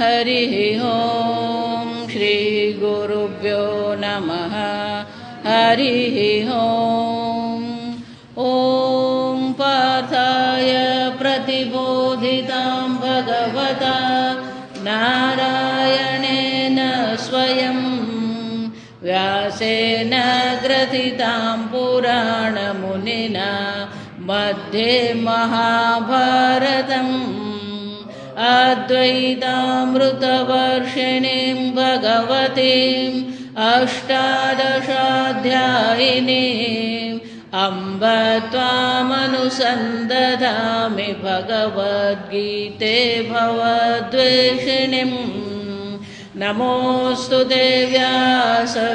हरिः ॐ श्रीगुरुभ्यो नमः हरिः ॐ पार्थाय प्रतिबोधितां भगवता नारायणेन स्वयं व्यासेन ग्रथितां पुराणमुनिना मध्ये महाभारतम् अद्वैतामृतवर्षिणीं भगवतीम् अष्टादशाध्यायिनीम् अम्ब त्वामनुसन्दधामि भगवद्गीते भवद्वेषिणीम् नमोऽस्तु ते व्यासविशालबुद्धे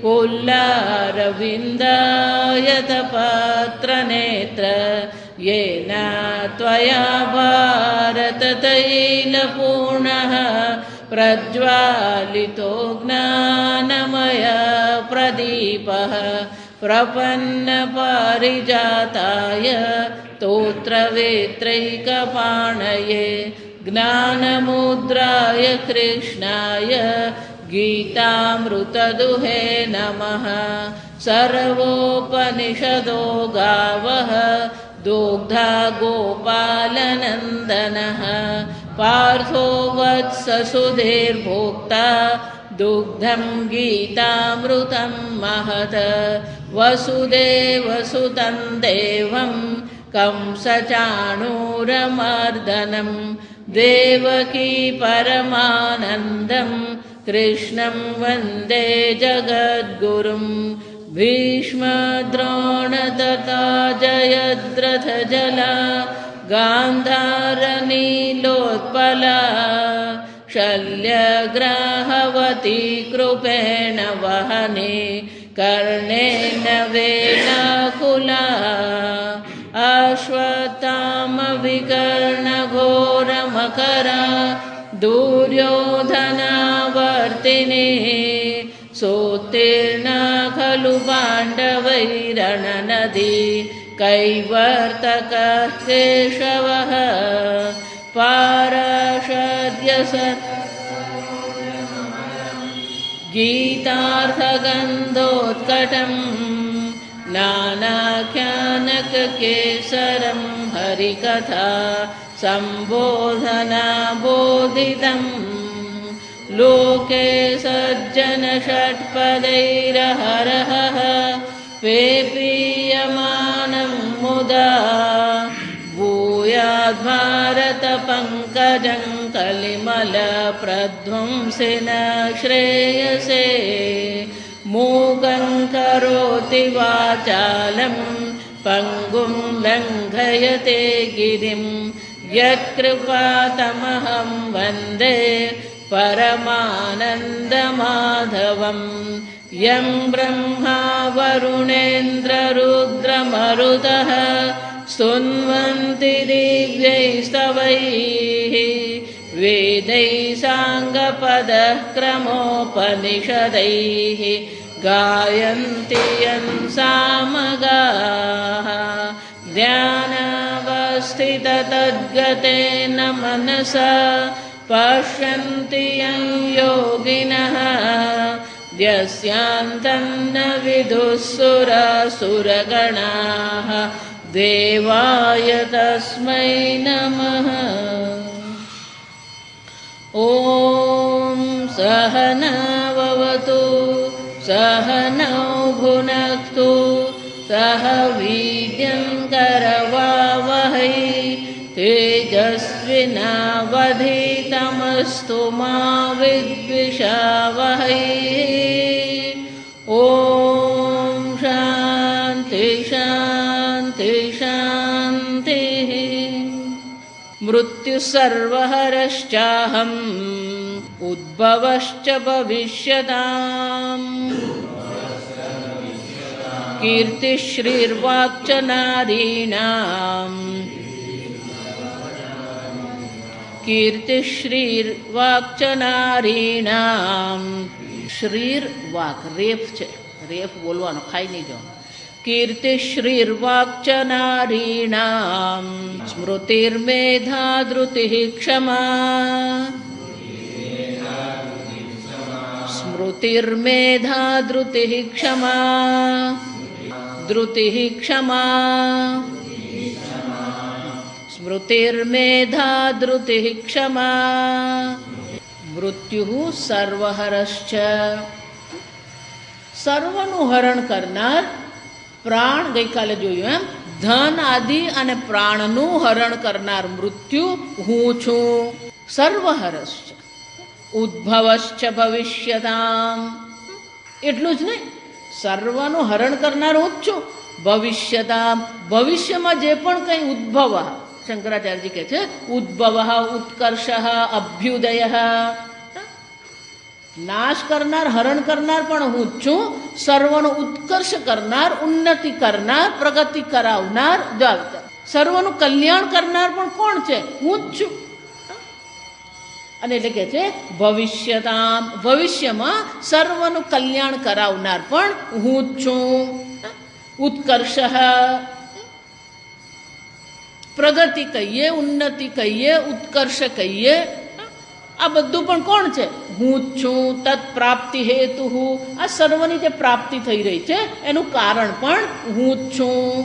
पुल्लारविन्दायतपत्रनेत्र येन त्वया भारततैलपूर्णः प्रज्वालितो ज्ञानमय प्रदीपः प्रपन्नपारिजाताय स्तोत्रवेत्रैकपाणये ज्ञानमुद्राय कृष्णाय गीतामृतदुहे नमः। सर्वोपनिषदो गावः दुग्धा गोपालनन्दनः पार्थो वत्ससुधीर्भोक्ता दुग्धं गीतामृतं महत् वसुदेवसुतं देवं कंसचाणूरमर्दनं देवकी परमानन्दं कृष्णं वन्दे जगद्गुरुं भीष्मद्रोणतथा जयद्रथजला गान्धारनीलोत्पला शल्यग्राहवती कृपेण वहने कर्णेन वेलाकुला अश्वत्थामविकर्णघोरमकरा दुर्योधनावर्तिनी सोत्तीर्णा खलु पाण्डवैरणनदी कैवर्तकः केशवः पाराशर्यसत् गीतार्थगन्धोत्कटं नानाख्यानककेसरं हरिकथा सम्बोधना बोधितं लोके सज्जनषट्पदैरहरहः पेपीयमानं मुदा भूयाद्भारतपङ्कजं कलिमलप्रध्वंसिन श्रेयसे मूकं करोति वाचालं पङ्गुं लङ्घयते गिरिं यत्कृपातमहं वन्दे परमानन्दमाधवं यं ब्रह्मा वरुणेन्द्ररुद्रमरुतः स्तुन्वन्ति दिव्यैस्तवैः वेदैः साङ्गपदः क्रमोपनिषदैः गायन्ति यं सामगाः ध्यानावस्थिततद्गतेन मनसा पश्यन्ति यं योगिनः यस्यान्तं न विदुःसुरासुरगणाः देवाय तस्मै नमः। ॐ सहनाववतु सहनौ भुनक्तु सह वीर्यं करवावहै तेजस्विनावधीतमस्तु मा विद्विषावहै। ॐ शान्ति शान्ति शान्तिः। मृत्युसर्वहरश्चाहम् उद्भवश्च भविष्यताम् कीर्तिश्रीर्वाक्च नारीणाम् कीर्तिश्रीर्वाक्च नारीणाम् श्रीर वाक रेफ છે રેફ બોલવાનો ખાઈ નહીં જો કીર્તિશ્રીર્વાક્ચ નારીણામ સ્મૃતિર્મેધા ધૃતિઃ ક્ષમા સ્મૃતિર્મેધા ધૃતિઃ ક્ષમા ધૃતિઃ ક્ષમા સ્મૃતિર્મેધા ધૃતિઃ ક્ષમા મૃત્યુ સર્વહરશ્ચ સર્વનું હરણ કરનાર પ્રાણ ગઈકાલે જોયું એમ ધન આદિ અને પ્રાણનું હરણ કરનાર મૃત્યુ હું છું. સર્વહરશ્ચ ઉદ્ભવશ્ચ ભવિષ્યતામ એટલું જ નહીં, સર્વનું હરણ કરનાર હું જ છું. ભવિષ્યતામ ભવિષ્યમાં જે પણ કંઈ ઉદ્ભવ, શંકરાચાર્યજી કહે છે ઉદ્ભવ ઉત્કર્ષ અભ્યુદય, નાશ કરનાર હરણ કરનાર પણ હું જ છું. સર્વનો ઉત્કર્ષ કરનાર, ઉન્નતિ કરનાર, પ્રગતિ કરાવનાર, સર્વનું કલ્યાણ કરનાર પણ કોણ છે? હું જ છું. અને એટલે કે છે ભવિષ્યતામ ભવિષ્યમાં સર્વનું કલ્યાણ કરાવનાર પણ હું જ છું. ઉત્કર્ષ પ્રગતિ કહીએ, ઉન્નતિ કહીએ, ઉત્કર્ષ કહીએ, આ બધું પણ કોણ છે? હું જ છું. તત્ પ્રાપ્તિ હેતુ, આ સર્વની જે પ્રાપ્તિ થઈ રહી છે એનું કારણ પણ હું જ છું.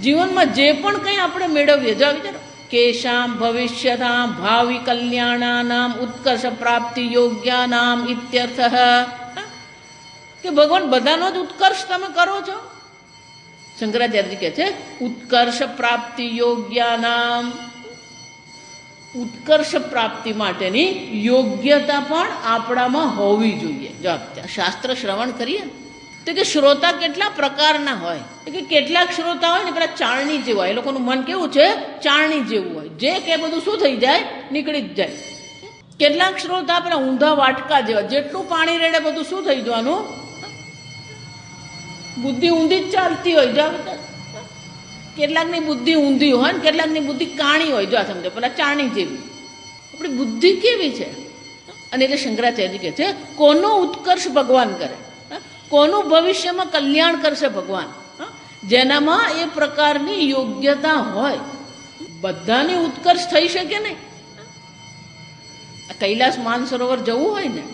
જીવનમાં જે પણ કંઈ આપણે મેળવીએ, જો વિચારો કેશામ ભવિષ્યતામ ભાવિ કલ્યાણાનામ ઉત્કર્ષ પ્રાપ્તિ યોગ્યાનામ ઇત્યર્થ, કે ભગવાન બધાનો જ ઉત્કર્ષ તમે કરો છો. શંકરાચાર્યજી કહે છે ઉત્કર્ષ પ્રાપ્તિ યોગ્યાનામ, ઉત્કર્ષ પ્રાપ્તિ માટેની યોગ્યતા પણ આપણામાં હોવી જોઈએ. જો શાસ્ત્ર શ્રવણ કરીએ તો કે શ્રોતા કેટલા પ્રકારના હોય, કે કેટલાક શ્રોતા હોય ને પેલા ચાળણી જેવા હોય, એ લોકોનું મન કેવું છે? ચાળણી જેવું હોય, જે કે બધું શું થઈ જાય? નીકળી જ જાય. કેટલાક શ્રોતા પેલા ઊંધા વાટકા જેવા, જેટલું પાણી રેડે બધું શું થઈ જવાનું? બુદ્ધિ ઊંધી જ ચાલતી હોય. જો કેટલાકની બુદ્ધિ ઊંધી હોય ને કેટલાકની બુદ્ધિ કાણી હોય. જો સમજો પેલા ચાણી જેવી આપણી બુદ્ધિ કેવી છે. અને એટલે શંકરાચાર્ય કહે છે કોનો ઉત્કર્ષ ભગવાન કરે, કોનું ભવિષ્યમાં કલ્યાણ કરશે ભગવાન, જેનામાં એ પ્રકારની યોગ્યતા હોય. બધાની ઉત્કર્ષ થઈ શકે નહીં. કૈલાસ માનસરોવર જવું હોય ને,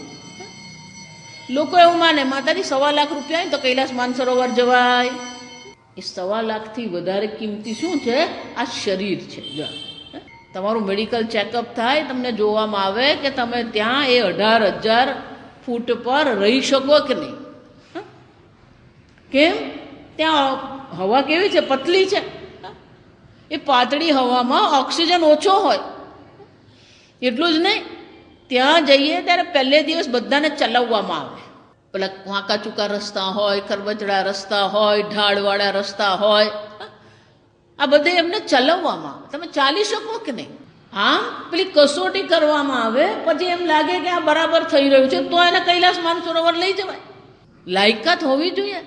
લોકો એવું માને માતાજી 1.25 લાખ રૂપિયા હોય તો કૈલાસ માનસરોવર જવાય. એ 1.25 લાખથી વધારે કિંમતી શું છે? આ શરીર છે. જો તમારું મેડિકલ ચેકઅપ થાય, તમને જોવામાં આવે કે તમે ત્યાં એ 18,000 ફૂટ પર રહી શકો કે નહીં. કેમ? ત્યાં હવા કેવી છે? પતલી છે. એ પાતળી હવામાં ઓક્સિજન ઓછો હોય. એટલું જ નહીં, ત્યાં જઈએ ત્યારે પહેલે દિવસ બધાને ચલાવવામાં આવે. પેલા વાંકા ચૂકા રસ્તા હોય, કરબચડા રસ્તા હોય, ઢાળવાળા રસ્તા હોય, આ બધે એમને ચલાવવામાં આવે. તમે ચાલી શકો કે નહીં? આમ પેલી કસોટી કરવામાં આવે, પછી એમ લાગે કે આ બરાબર થઈ રહ્યું છે તો એને કૈલાસ માનસરોવર લઈ જવાય. લાયકાત હોવી જોઈએ.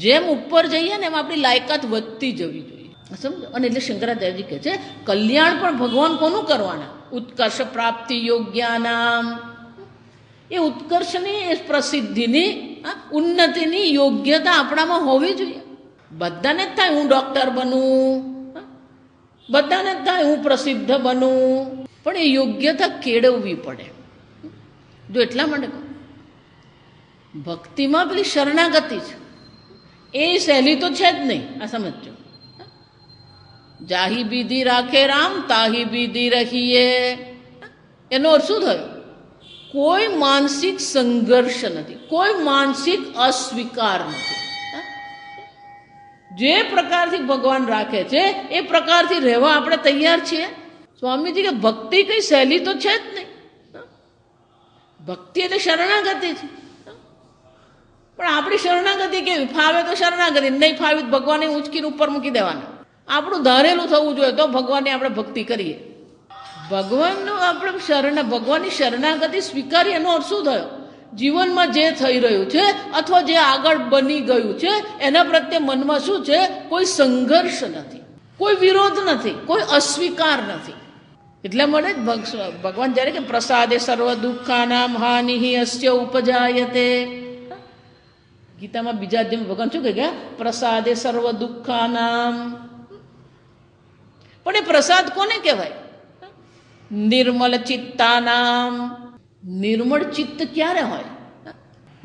જેમ ઉપર જઈએ ને એમ આપણી લાયકાત વધતી જવી જોઈએ. સમજો? અને એટલે શંકરાચાર્યજી કહે છે કલ્યાણ પણ ભગવાન કોનું કરવાના? ઉત્કર્ષ પ્રાપ્તિ યોગ્યાનામ. એ ઉત્કર્ષની, એ પ્રસિદ્ધિની, ઉન્નતિની યોગ્યતા આપણામાં હોવી જોઈએ. બધાને જ થાય હું ડૉક્ટર બનું, બધાને જ થાય હું પ્રસિદ્ધ બનું, પણ એ યોગ્યતા કેળવવી પડે. જો એટલા માટે કહું, ભક્તિમાં પેલી શરણાગતિ છે એ સહેલી તો છે જ નહીં. આ સમજો, જાહી બીધી રાખે રામ તાહી બીધી રહીએ, એનો અર્થ શું થયો? કોઈ માનસિક સંઘર્ષ નથી, કોઈ માનસિક અસ્વીકાર નથી. જે પ્રકારથી ભગવાન રાખે છે એ પ્રકારથી રહેવા આપણે તૈયાર છીએ. સ્વામીજી કે ભક્તિ કઈ સહેલી તો છે જ નહીં. ભક્તિ એટલે શરણાગતિ છે. પણ આપણી શરણાગતિ કેવી? ફાવે તો શરણાગતિ, નહીં ફાવી ભગવાનને ઉંચકીને ઉપર મૂકી દેવાના. આપણું ધારેલું થવું જોઈએ તો ભગવાનની આપણે ભક્તિ કરીએ. ભગવાનનું આપણે ભગવાનની શરણાગતિ સ્વીકારીએ એનો અર્થ શું થયો? જીવનમાં જે થઈ રહ્યું છે અથવા જે આગળ બની ગયું છે એના પ્રત્યે મનમાં શું છે? કોઈ સંઘર્ષ નથી, કોઈ વિરોધ નથી, કોઈ અસ્વીકાર નથી. એટલા માટે જ ભગવાન જ્યારે કે પ્રસાદે સર્વ દુઃખાનામ હાનિ અસ્ય ઉપજાયતે, ગીતામાં બીજા અધ્યાયમાં ભગવાન શું કહે ગયા? પ્રસાદે સર્વ દુઃખાનામ. પણ એ પ્રસાદ કોને કહેવાય? નિર્મલ ચિત્તાનામ. નિર્મળ ચિત્ત ક્યારે હોય?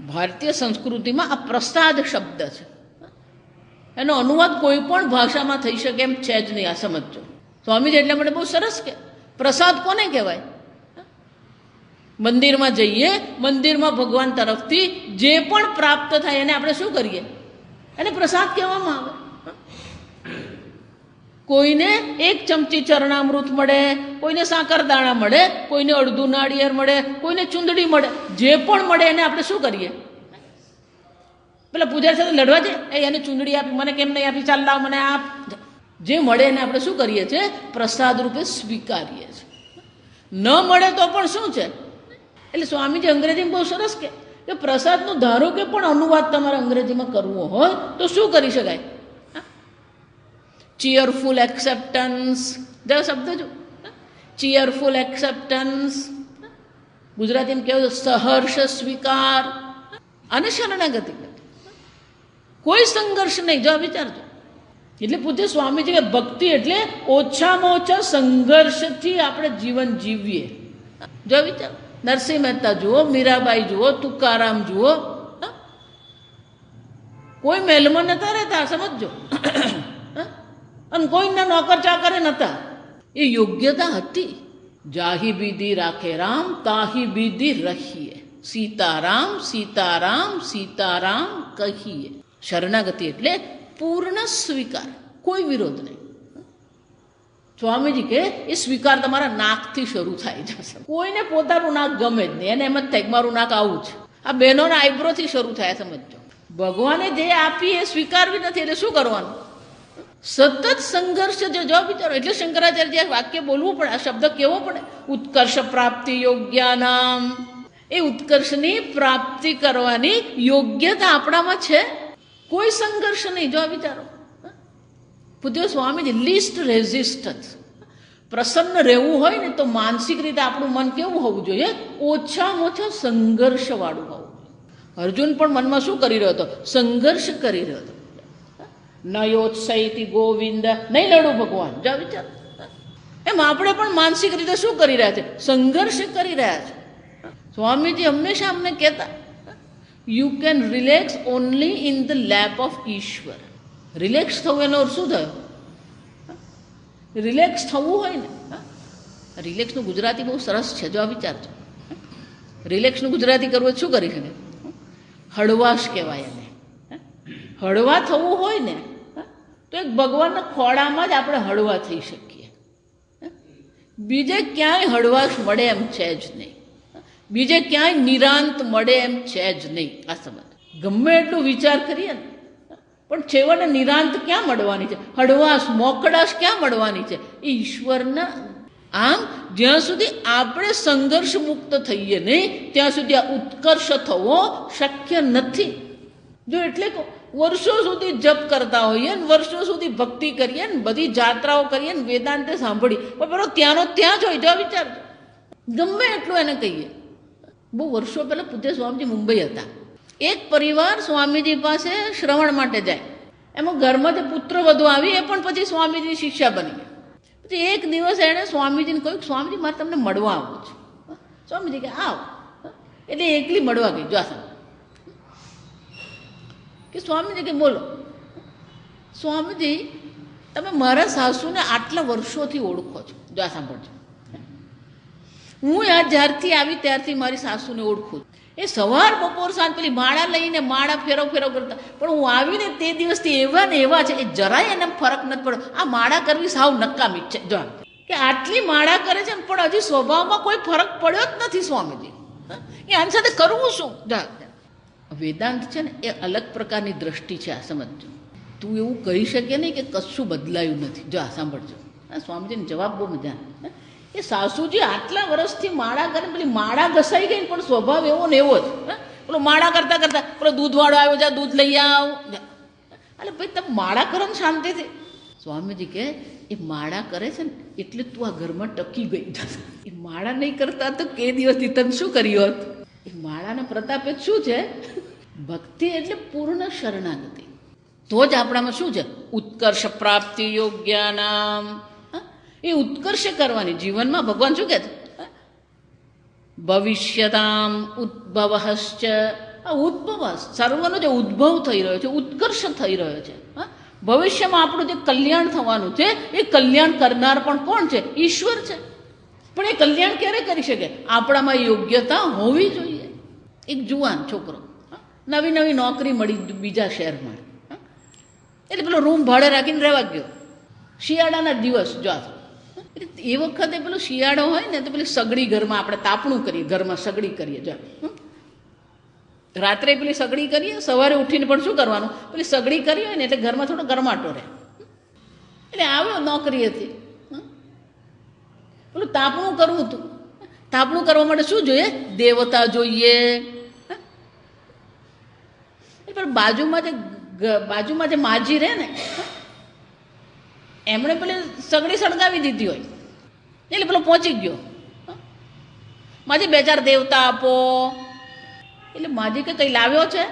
ભારતીય સંસ્કૃતિમાં આ પ્રસાદ શબ્દ છે, એનો અનુવાદ કોઈ પણ ભાષામાં થઈ શકે એમ છે જ નહીં. આ સમજો. સ્વામીજી એટલા માટે બહુ સરસ કે પ્રસાદ કોને કહેવાય? મંદિરમાં જઈએ, મંદિરમાં ભગવાન તરફથી જે પણ પ્રાપ્ત થાય એને આપણે શું કરીએ? એને પ્રસાદ કહેવામાં આવે. કોઈને એક ચમચી ચરણામૃત મળે, કોઈને સાકરદાણા મળે, કોઈને અડધું નાળિયેર મળે, કોઈને ચૂંદડી મળે, જે પણ મળે એને આપણે શું કરીએ? પેલા પૂજારી સાથે લડવા છે, એને ચૂંદડી આપી, મને કેમ નહીં આપી, ચાલ લાવ મને આપ. જે મળે એને આપણે શું કરીએ છીએ? પ્રસાદ રૂપે સ્વીકારીએ છીએ. ન મળે તો પણ શું છે? એટલે સ્વામીજી અંગ્રેજીમાં બહુ સરસ કે પ્રસાદનું ધારો કે પણ અનુવાદ તમારે અંગ્રેજીમાં કરવો હોય તો શું કરી શકાય? ચીયરફુલ એક્સેપ્ટન્સ. જો શબ્દ જો ચીયરફુલ એક્સેપ્ટન્સ. ગુજરાતીમાં કેવું? સહર્ષ સ્વીકાર અને શરણાગતિ. કોઈ સંઘર્ષ નહીં. જો વિચારજો. એટલે પૂછે સ્વામીજી કે ભક્તિ એટલે ઓછામાં ઓછા સંઘર્ષથી આપણે જીવન જીવીએ. જો વિચાર, નરસિંહ મહેતા જુઓ, મીરાબાઈ જુઓ, તુકારામ જુઓ, કોઈ મહેલમાં નતા રહેતા, સમજો. અને કોઈના નોકર ચાકરે નતા. એ યોગ્યતા હતી. જાહી બીધી રાખે રામ, તાહી બીધી રહીએ. સીતારામ સીતારામ સીતારામ કહીએ. શરણાગતિ એટલે પૂર્ણ સ્વીકાર, કોઈ વિરોધ નહીં. સ્વામીજી કે એ સ્વીકાર તમારા નાકથી શરૂ થાય છે. કોઈને પોતાનું નાક ગમે જ નહીં, એને એમ જ થાય મારું નાક આવું છે. આ બહેનોના આઈબ્રોથી શરૂ થાય, સમજો. ભગવાને જે આપી એ સ્વીકારવી નથી, એટલે શું કરવાનું? સતત સંઘર્ષ. જો વિચારો. એટલે શંકરાચાર્ય વાક્ય બોલવું પડે, આ શબ્દ કેવો પડે? ઉત્કર્ષ પ્રાપ્તિ યોગ્યાનામ. એ ઉત્કર્ષની પ્રાપ્તિ કરવાની યોગ્યતા આપણામાં છે. કોઈ સંઘર્ષ નહીં. જો વિચારો. પૂજ્ય સ્વામીજી લીસ્ટ રેઝિસ્ટન્સ. પ્રસન્ન રહેવું હોય ને તો માનસિક રીતે આપણું મન કેવું હોવું જોઈએ? ઓછામાં ઓછા સંઘર્ષવાળું હોવું જોઈએ. અર્જુન પણ મનમાં શું કરી રહ્યો હતો? સંઘર્ષ કરી રહ્યો હતો. નયોત્સયથી ગોવિંદ, નહીં લડું ભગવાન. જો વિચાર. એમ આપણે પણ માનસિક રીતે શું કરી રહ્યા છે? સંઘર્ષ કરી રહ્યા છે. સ્વામીજી હંમેશા અમને કહેતા, you can relax only in the lap of ઈશ્વર. રિલેક્સ થવું એનો શું થયો? રિલેક્સ થવું હોય ને, રિલેક્સનું ગુજરાતી બહુ સરસ છે. જો વિચારજો. રિલેક્સનું ગુજરાતી કરવું શું કરી શકે? હળવાશ કહેવાય એને. હળવા થવું હોય ને તો એક ભગવાનના ખોળામાં જ આપણે હળવા થઈ શકીએ. બીજે ક્યાંય હળવાશ મળે એમ છે જ નહીં. બીજે ક્યાંય નિરાંત મળે એમ છે જ નહીં. આ સમજ. ગમે એટલું વિચાર કરીએ ને પણ છેવટે નિરાંત ક્યાં મળવાની છે? હળવાશ, મોકળાશ ક્યાં મળવાની છે? એ ઈશ્વરના. આમ જ્યાં સુધી આપણે સંઘર્ષ મુક્ત થઈએ નહીં ત્યાં સુધી આ ઉત્કર્ષ થવો શક્ય નથી. જો એટલે વર્ષો સુધી જપ કરતા હોઈએ ને, વર્ષો સુધી ભક્તિ કરીએ ને, બધી જાત્રાઓ કરીએ ને, વેદાંતે સાંભળી, પણ પેલો ત્યાંનો ત્યાં જ હોય. જો વિચારજો. ગમે એટલું એને કહીએ. બહુ વર્ષો પહેલાં પૂજ્ય સ્વામીજી મુંબઈ હતા. એક પરિવાર સ્વામીજી પાસે શ્રવણ માટે જાય. એમાં ઘરમાં જે પુત્ર વધુ આવી એ પણ પછી સ્વામીજીની શિષ્યા બની ગયા. પછી એક દિવસ એણે સ્વામીજીને કહ્યું, સ્વામીજી મારે તમને મળવા આવવું છે. સ્વામીજી કે આવ. એટલે એકલી મળવા ગઈ. જો કે સ્વામીજી કે બોલો. સ્વામીજી તમે મારા સાસુને આટલા વર્ષોથી ઓળખો છો. જો સાંભળજો. હું આ જ્યારથી આવી ત્યારથી મારી સાસુને ઓળખું છું. એ સવાર બપોર સાંજ પેલી માળા લઈને માળા ફેરવ કરતા, પણ હું આવીને તે દિવસથી એવા ને એવા છે, એ જરાય એને ફરક નથી પડ્યો. આ માળા કરવી સાવ નકામી છે. જો કે આટલી માળા કરે છે પણ હજી સ્વભાવમાં કોઈ ફરક પડ્યો જ નથી. સ્વામીજી એ આની સાથે કરવું શું? વેદાંત છે ને એ અલગ પ્રકારની દ્રષ્ટિ છે. આ સમજજો. તું એવું કહી શકે નહીં કે કશું બદલાયું નથી. જો આ સાંભળજો. સ્વામીજીને જવાબ બહુ મજા. એ સાસુજી આટલા વર્ષથી માળા કરે, પેલી માળા ઘસાઈ ગઈ પણ સ્વભાવ એવો ને એવો જ. પેલો માળા કરતા કરતા પેલો દૂધવાળો આવ્યો, જા દૂધ લઈ આવ. અરે ભાઈ તમે માળા કરો ને શાંતિથી. સ્વામીજી કે એ માળા કરે છે ને એટલે તું આ ઘરમાં ટકી ગઈ. એ માળા નહીં કરતા તો કે દિવસથી તને શું કર્યું હોત? એ માળાના પ્રતાપે શું છે? ભક્તિ એટલે પૂર્ણ શરણાગતિ. તો જ આપણામાં શું છે? ઉત્કર્ષ પ્રાપ્તિ યોગ્યાનામ. એ ઉત્કર્ષ કરવાની જીવનમાં ભગવાન શું કહે છે? ભવિષ્યતામ ઉદ્ભવશ્ચ. આ ઉદ્ભવ સર્વનો જે ઉદ્ભવ થઈ રહ્યો છે, ઉત્કર્ષ થઈ રહ્યો છે. ભવિષ્યમાં આપણું જે કલ્યાણ થવાનું છે એ કલ્યાણ કરનાર પણ કોણ છે? ઈશ્વર છે. પણ એ કલ્યાણ ક્યારે કરી શકે? આપણામાં યોગ્યતા હોવી જોઈએ. એક જુવાન છોકરો નવી નવી નોકરી મળી બીજા શહેરમાં, એટલે પેલો રૂમ ભાડે રાખીને રહેવા ગયો. શિયાળાના દિવસ જો એ વખતે પેલો શિયાળો હોય ને તો પેલી સગડી ઘરમાં આપણે તાપણું કરીએ, ઘરમાં સગડી કરીએ. જો રાત્રે પેલી સગડી કરીએ, સવારે ઉઠીને પણ શું કરવાનું? પેલી સગડી કરી હોય ને એટલે ઘરમાં થોડો ગરમાટો રહે. એટલે આવ્યો નોકરીએથી, પેલું તાપણું કરવું હતું. તાપણું કરવા માટે શું જોઈએ? દેવતા જોઈએ. પણ બાજુમાં જે માજી રહે ને એમણે પેલી સગડી સળગાવી દીધી હોય, એટલે પેલો પહોંચી ગયો. માજી 2-4 દેવતા આપો. એટલે માજી કે કંઈ લાવ્યો છે?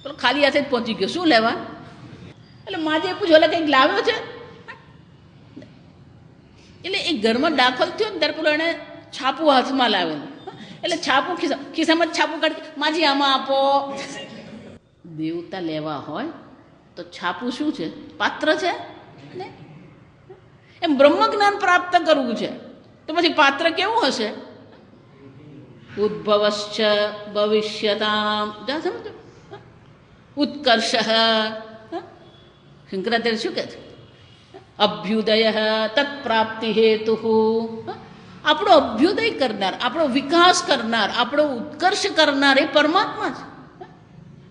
પેલો ખાલી હાથે જ પહોંચી ગયો. શું લેવા? એટલે માજીએ પૂછ્યું, એટલે કંઈક લાવ્યો છે? એટલે એ ઘરમાં દાખલ થયો ને ત્યારે પેલો એણે છાપું હાથમાં લાવેલું. એટલે છાપું ખિસ્સામાં જ છાપું કાઢી, માજી આમાં આપો. દેવતા લેવા હોય તો છાપું શું છે? પાત્ર છે ને? એમ બ્રહ્મ જ્ઞાન પ્રાપ્ત કરવું છે તો પછી પાત્ર કેવું હશે? ઉદ્ભવશ્ચ ભવિષ્યતામ. જા સમજો, ઉત્કર્ષ. શંકરાચાર્ય શું કહે છે? અભ્યુદય તત્પ્રાપ્તિ હેતુ. આપણો અભ્યુદય કરનાર, આપણો વિકાસ કરનાર, આપણો ઉત્કર્ષ કરનાર એ પરમાત્મા છે.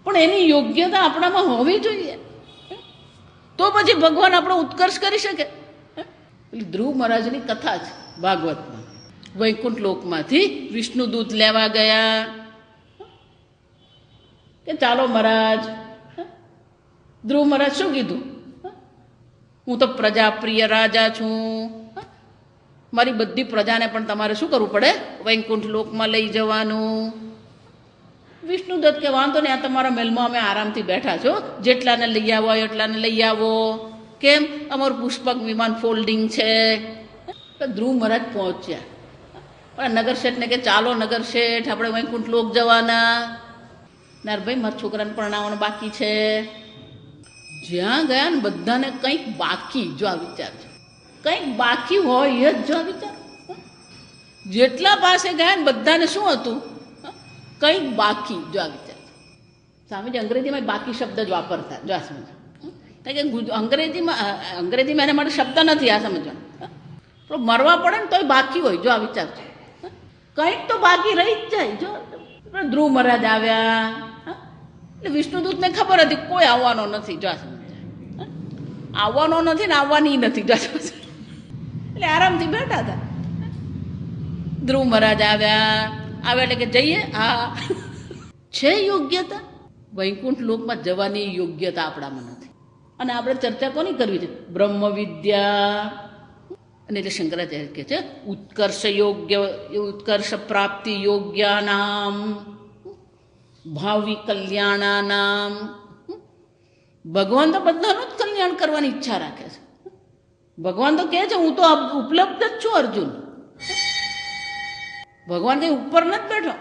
પણ એની યોગ્યતા આપણામાં હોવી જોઈએ, તો પછી ભગવાન આપણો ઉત્કર્ષ કરી શકે. પેલી ધ્રુવ મહારાજની કથા છે ભાગવતમાં. વૈકુંઠ લોકમાંથી વિષ્ણુદૂત લેવા ગયા કે ચાલો મહારાજ. ધ્રુવ મહારાજ શું કીધું? હું તો પ્રજાપ્રિય રાજા છું, મારી બધી પ્રજાને પણ તમારે શું કરવું પડે? વૈકુંઠ લોકમાં લઈ જવાનું. વિષ્ણુદત્ત કે વાંધો નહીં, આ તમારા મહેલમાં અમે આરામથી બેઠા છો, જેટલાને લઈ આવો એટલાને લઈ આવો. કેમ? અમારું પુષ્પક વિમાન ફોલ્ડિંગ છે. ધ્રુવ મહારાજ પહોંચ્યા. પણ નગર શેઠને કે ચાલો નગર શેઠ, આપણે વૈકુંઠ લોક જવાના. નારભાઈ મારા છોકરાને પરણાવવાનું બાકી છે. જ્યાં ગયા ને બધાને કંઈક બાકી. જો આ વિચાર છે, કંઈક બાકી હોય જ. જો આ વિચાર, જેટલા પાસે ગયા ને બધાને શું હતું? કંઈક બાકી. જો આ વિચાર. સ્વામીજી અંગ્રેજીમાં બાકી શબ્દ જ વાપરતા. જો આ સમજ કે અંગ્રેજીમાં એના માટે શબ્દ નથી. આ સમજવા તો મરવા પડે ને તોય બાકી હોય. જો આ વિચાર છે, કંઈક તો બાકી રહી જ જાય. જો ધ્રુવ મહારાજ આવ્યા એટલે વિષ્ણુદૂતને ખબર હતી કોઈ આવવાનો નથી. જો આ સમજ આવવાનો નથી ને આવવાની નથી. જો એટલે આરામથી બેઠા હતા. ધ્રુવ મહારાજ આવ્યા એટલે કે જઈએ. હા, છે યોગ્યતા. વૈકુંઠ લોકમાં જવાની યોગ્યતા આપણામાં નથી. અને આપણે ચર્ચા કોની કરવી છે? બ્રહ્મ વિદ્યા. અને એટલે શંકરાચાર્ય કહે છે ઉત્કર્ષ પ્રાપ્તિ યોગ્યાનામ ભાવિ કલ્યાણાનામ. ભગવાન તો બધાનું જ કલ્યાણ કરવાની ઈચ્છા રાખે છે. ભગવાન તો કહે છે હું તો ઉપલબ્ધ જ છું અર્જુન. ભગવાન કઈ ઉપર નથી બેઠો.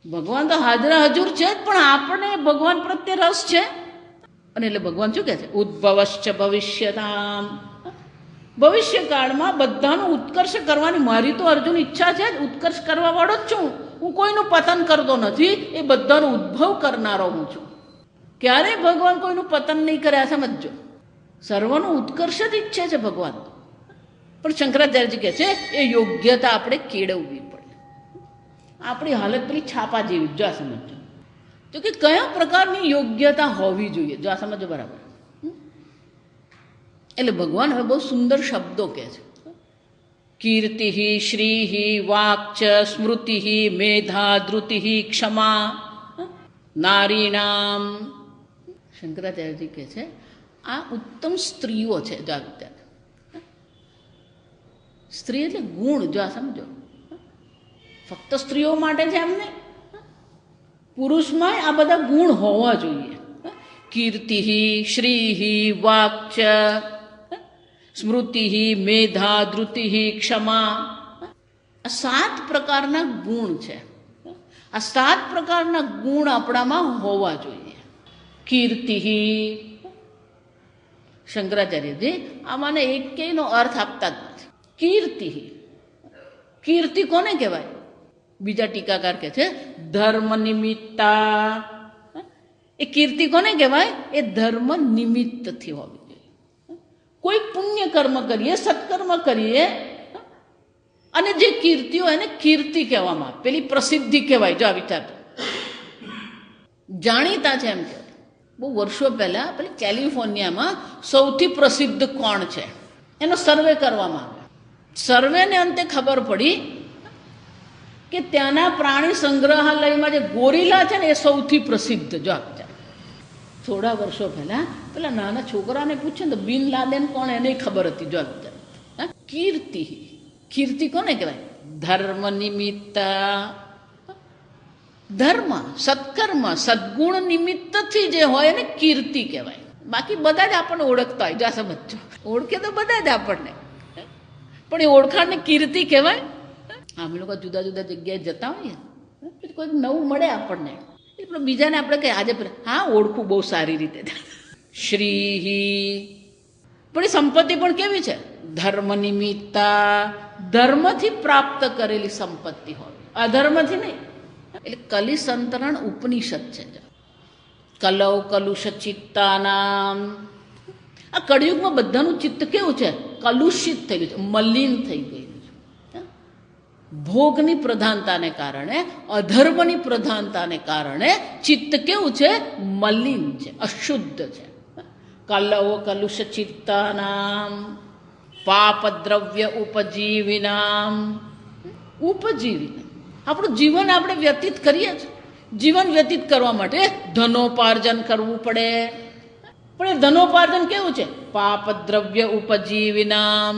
ભગવાન તો હાજરા હજુર છે જ, પણ આપણને ભગવાન પ્રત્યે રસ છે. અને એટલે ભગવાન શું કહે છે? ઉદ્ભવશ્ચ ભવિષ્યતામ. ભવિષ્યકાળમાં બધાનું ઉત્કર્ષ કરવાની મારી તો અર્જુન ઈચ્છા છે જ. ઉત્કર્ષ કરવા વાળો જ છું હું. કોઈનું પતન કરતો નથી, એ બધાનો ઉદ્ભવ કરનારો હું છું. ક્યારેય ભગવાન કોઈનું પતન નહીં કરે. આ સમજો, સર્વનો ઉત્કર્ષ જ ઈચ્છે છે ભગવાન. પણ શંકરાચાર્યજી કહે છે એ યોગ્યતા આપણે કેળવવી પડે. આપણી હાલત પેલી છાપા જેવી. જો આ સમજો, તો કે કયા પ્રકારની યોગ્યતા હોવી જોઈએ. જો આ સમજો બરાબર. એટલે ભગવાન હવે બહુ સુંદર શબ્દો કહે છે. કીર્તિ શ્રી વાક્ચ સ્મૃતિ મેધા ધૃતિ ક્ષમા નારીણામ. શંકરાચાર્યજી કહે છે આ ઉત્તમ સ્ત્રીઓ છે. જો આ વિચાર, સ્ત્રી એટલે ગુણ. જો આ સમજો, ફક્ત સ્ત્રીઓ માટે છે એમ નહીં. પુરુષમાં આ બધા ગુણ હોવા જોઈએ. કીર્તિ, શ્રી, વાક્ચ, સ્મૃતિ, મેધા, ધૃતિ, ક્ષમા. આ 7 પ્રકારના ગુણ છે. આ 7 પ્રકારના ગુણ આપણામાં હોવા જોઈએ. કીર્તિ, શંકરાચાર્યજી આમાંને એકેયનો અર્થ આપતા જ નથી. કીર્તિ, કીર્તિ કોને કહેવાય? બીજા ટીકાકાર કહે છે ધર્મ નિમિત્તા. એ કીર્તિ કોને કહેવાય? એ ધર્મ નિમિત્તથી હોવી જોઈએ. કોઈ પુણ્ય કર્મ કરીએ, સત્કર્મ કરીએ અને જે કીર્તિઓ એને કીર્તિ કહેવામાં આવે. પેલી પ્રસિદ્ધિ કહેવાય. જો આ વિચાર જાણીતા છે એમ કે બહુ વર્ષો પહેલા પેલી કેલિફોર્નિયામાં સૌથી પ્રસિદ્ધ કોણ છે એનો સર્વે કરવામાં આવ્યો. સર્વેને અંતે ખબર પડી કે ત્યાંના પ્રાણી સંગ્રહાલયમાં જે ગોરીલા છે ને એ સૌથી પ્રસિદ્ધ. જો થોડા વર્ષો પહેલા પેલા નાના છોકરાને પૂછે ને તો બિન લાદેન કોણ એને ખબર હતી. જો કીર્તિ, કીર્તિ કોને કહેવાય? ધર્મ નિમિત્ત. ધર્મ, સત્કર્મ, સદગુણ નિમિત્તથી જે હોય એને કીર્તિ કહેવાય. બાકી બધા જ આપણને ઓળખતા હોય. જા સમજો, ઓળખે તો બધા જ આપણને, પણ એ ઓળખાણને કીર્તિ કહેવાય. અમે લોકો જુદા જુદા જગ્યાએ જતા હોઈએ, કોઈક નવું મળે આપણને, એટલે બીજાને આપણે કહે આજે હા ઓળખું બહુ સારી રીતે. શ્રી, પણ એ સંપત્તિ પણ કેવી છે? ધર્મ નિમિત્તા. ધર્મથી પ્રાપ્ત કરેલી સંપત્તિ હોય, અધર્મથી નહીં. એટલે કલિસંતરણ ઉપનિષદ છે. કલૌ કલુષ ચિત્તાનામ. આ કળિયુગમાં બધાનું ચિત્ત કેવું છે? કલુષિત થયેલું છે, મલિન થઈ ગયું છે. ભોગની પ્રધાનતાને કારણે, અધર્મની પ્રધાનતાને કારણે ચિત્ત કેવું છે? મલિન છે, અશુદ્ધ છે. કલૌ કલુષ ચિત્તાનામ પાપ દ્રવ્ય ઉપજીવિનામ. ઉપજીવી, આપણું જીવન આપણે વ્યતીત કરીએ છીએ. જીવન વ્યતીત કરવા માટે ધનોપાર્જન કરવું પડે, પણ એ ધનોપાર્જન કેવું છે? પાપ દ્રવ્ય ઉપજીવિનામ.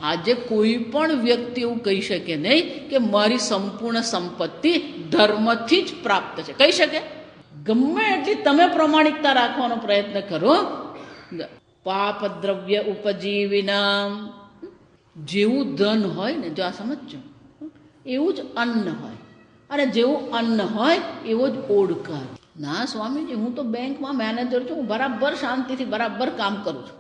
આજે કોઈ પણ વ્યક્તિ એવું કહી શકે નહીં કે મારી સંપૂર્ણ સંપત્તિ ધર્મથી જ પ્રાપ્ત છે. કહી શકે? ગમે એટલી તમે પ્રમાણિકતા રાખવાનો પ્રયત્ન કરો, પાપ દ્રવ્ય ઉપજીવિનામ. જેવું ધન હોય ને, જો આ સમજો, એવું જ અન્ન હોય, અને જેવું અન્ન હોય એવો જ ઓડકાર. ના સ્વામીજી, હું તો બેંકમાં મેનેજર છું, હું બરાબર શાંતિથી બરાબર કામ કરું છું.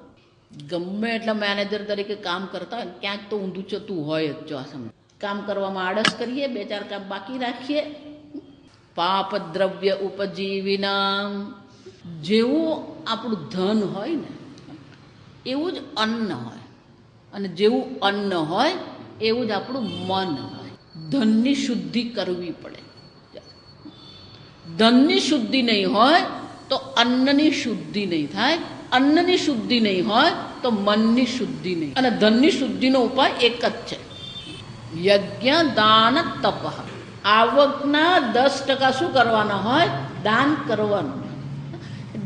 ગમે એટલા મેનેજર તરીકે કામ કરતા હોય ક્યાંક તો ઊંધું ચતું હોય જ. જો આ સમજ, કામ કરવામાં આળસ કરીએ, 2-4 કામ બાકી રાખીએ. પાપ દ્રવ્ય ઉપજીવિનામ. જેવું આપણું ધન હોય ને એવું જ અન્ન હોય, અને જેવું અન્ન હોય એવું જ આપણું મન હોય. ધનની શુદ્ધિ કરવી પડે. ધનની શુદ્ધિ નહીં હોય તો અન્નની શુદ્ધિ નહીં થાય, અન્નની શુદ્ધિ નહીં હોય તો મનની શુદ્ધિ નહીં. અને ધનની શુદ્ધિનો ઉપાય એક જ છે, યજ્ઞ દાન તપ. આવકના 10% શું કરવાના હોય? દાન કરવાનું.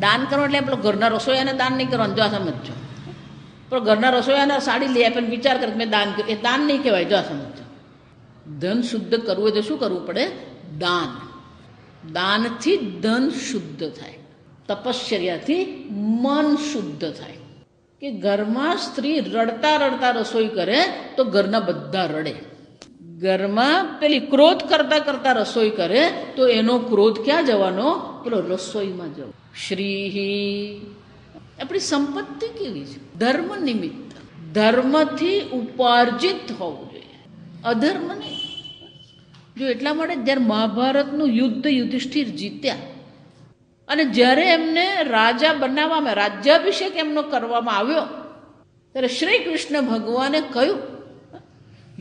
દાન કરવાનું એટલે આપણે ઘરના રસોઈયાને દાન નહીં કરવાનું. જો આ સમજો, પણ ઘરના રસોઈયાને સાડી લઈ આપે વિચાર કરે મેં દાન કર્યું, એ દાન નહીં કહેવાય. જો આ સમજો, ધન શુદ્ધ કરવું હોય તો શું કરવું પડે? દાન. દાનથી ધન શુદ્ધ થાય, તપશ્ચર્યાથી મન શુદ્ધ થાય. કે ઘરમાં સ્ત્રી રડતા રડતા રસોઈ કરે તો ઘરના બધા રડે. ઘરમાં પેલી ક્રોધ કરતા કરતા રસોઈ કરે તો એનો ક્રોધ ક્યાં જવાનો? પેલો રસોઈમાં જવો. શ્રી, આપણી સંપત્તિ કેવી છે? ધર્મ નિમિત્ત, ધર્મથી ઉપાર્જિત હોવું જોઈએ, અધર્મ નહીં. જો એટલા માટે જ્યારે મહાભારતનું યુદ્ધ યુધિષ્ઠિર જીત્યા અને જ્યારે એમને રાજા બનાવવામાં, રાજ્યાભિષેક એમનો કરવામાં આવ્યો, ત્યારે શ્રી કૃષ્ણ ભગવાને કહ્યું,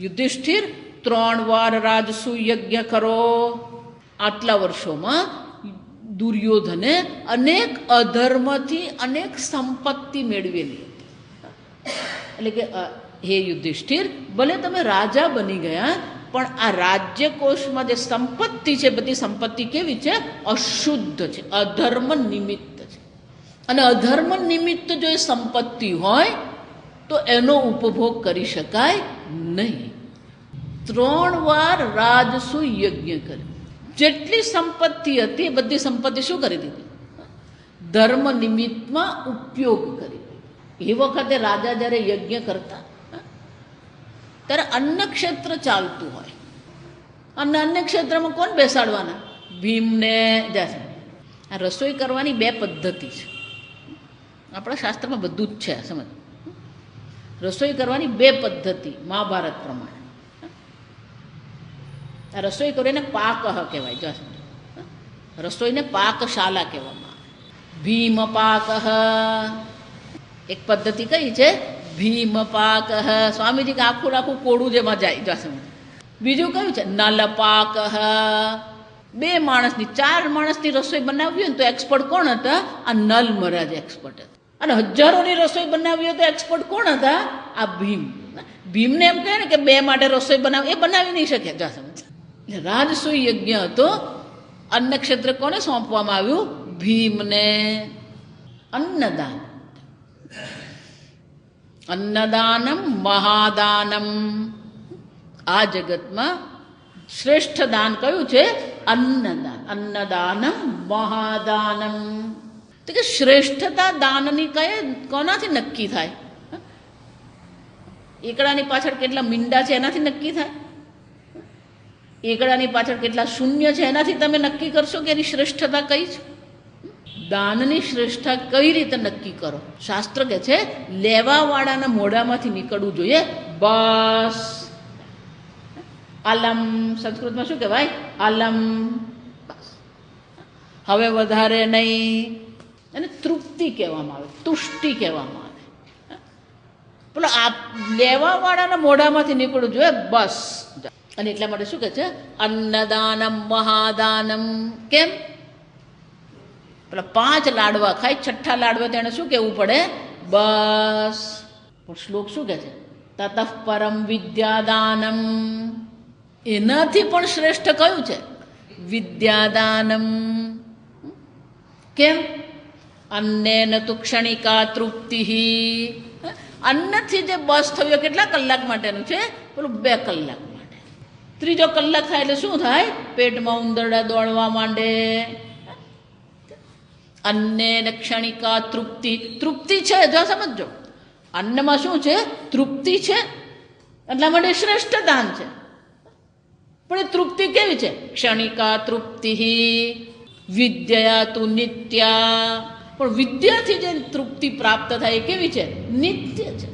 યુધિષ્ઠિર 3 વાર રાજસુ યજ્ઞ કરો. આટલા વર્ષોમાં દુર્યોધને અનેક અધર્મથી અનેક સંપત્તિ મેળવેલી હતી. એટલે કે હે યુધિષ્ઠિર, ભલે તમે રાજા બની ગયા, પણ આ રાજ્યકોષમાં જે સંપત્તિ છે, બધી સંપત્તિ કેવી છે? અશુદ્ધ છે, અધર્મ નિમિત્ત છે. અને અધર્મ નિમિત્ત જો એ સંપત્તિ હોય તો એનો ઉપભોગ કરી શકાય નહીં. 3 વાર રાજસુ યજ્ઞ કર્યો. જેટલી સંપત્તિ હતી એ બધી સંપત્તિ શું કરી દીધી? ધર્મ નિમિત્તમાં ઉપયોગ કરી. એ વખતે રાજા જ્યારે યજ્ઞ કરતા ત્યારે અન્ન ક્ષેત્ર ચાલતું હોય અને અન્ય ક્ષેત્રમાં કોણ બેસાડવાના? ભીમને. આ રસોઈ કરવાની બે પદ્ધતિ છે. આપણા શાસ્ત્રમાં બધું જ છે, સમજ. રસોઈ કરવાની બે પદ્ધતિ મહાભારત પ્રમાણે. આ રસોઈ કરો એને પાક કહેવાય. જો રસોઈને પાકશાલા કહેવામાં આવે. ભીમ પાક એક પદ્ધતિ કઈ છે? ભીમ પાક. સ્વામીજી કે આખું આખું કોડું જેમાં જાય. જો સમજ. બીજું કયું છે? નલ પાક. બે માણસની, ચાર માણસની રસોઈ બનાવવી હોય ને તો એક્સપર્ટ કોણ હતા? આ નલ મહારાજ એક્સપર્ટ હતા. અને હજારોની રસોઈ બનાવવી હોય તો એક્સપર્ટ કોણ હતા? આ ભીમ. ભીમને એમ કહે ને કે બે માટે રસોઈ બનાવ, એ બનાવી નહીં શકે. જા સમજ. રાજસૂય યજ્ઞ હતો. અન્ન ક્ષેત્ર કોને સોંપવામાં આવ્યું? ભીમને. અન્નદાન. અન્નદાનમ મહાદાનમ. આ જગતમાં શ્રેષ્ઠ દાન કયું છે? અન્નદાન. અન્નદાનમ મહાદાનમ. તો કે શ્રેષ્ઠતા દાનની કોનાથી નક્કી થાય? એકડાની પાછળ કેટલા મીંડા છે એનાથી નક્કી થાય? એકડાની પાછળ કેટલા શૂન્ય છે એનાથી તમે નક્કી કરશો કે એની શ્રેષ્ઠતા કઈ છે? દાનની શ્રેષ્ઠતા કઈ રીતે નક્કી કરો? શાસ્ત્ર કે છે લેવાવાળાના મોઢામાંથી નીકળવું જોઈએ બસ. આલમ. સંસ્કૃતમાં શું કહેવાય? આલમ. હવે વધારે નહીં. અને તૃપ્તિ કહેવામાં આવે, તુષ્ટિ કહેવામાં આવે. પેલો આ લેવાવાળાના મોઢામાંથી નીકળવું જોઈએ બસ. અને એટલા માટે શું કહે છે? અન્નદાનમ મહાદાનમ. કેમ? પેલા 5 લાડવા ખાય, છઠ્ઠા લાડવા તેને શું કહેવું પડે? બસ. પણ શ્લોક શું કહે છે? તતઃ પરમ વિદ્યાદાનમ. એનાથી પણ શ્રેષ્ઠ કયું છે? વિદ્યાદાનમ. કેમ? અન્નેન તુ ક્ષણિકા તૃપ્તિ. અન્નથી જે બસ થયું કેટલા કલાક માટેનું છે? પેલું 2 કલાક માટે. ત્રીજો કલાક થાય એટલે શું થાય? પેટમાં ઉંદરડા દોડવા માંડે. અન્નેન ક્ષણિકા તૃપ્તિ. તૃપ્તિ છે, જો સમજો. અન્નમાં શું છે? તૃપ્તિ છે. એટલા માટે શ્રેષ્ઠ દાન છે. પણ એ તૃપ્તિ કેવી છે? ક્ષણિકા તૃપ્તિ. વિદ્યા તુ નિત્યા. પણ વિદ્યાથી જે તૃપ્તિ પ્રાપ્ત થાય એ કેવી છે? નિત્ય છે.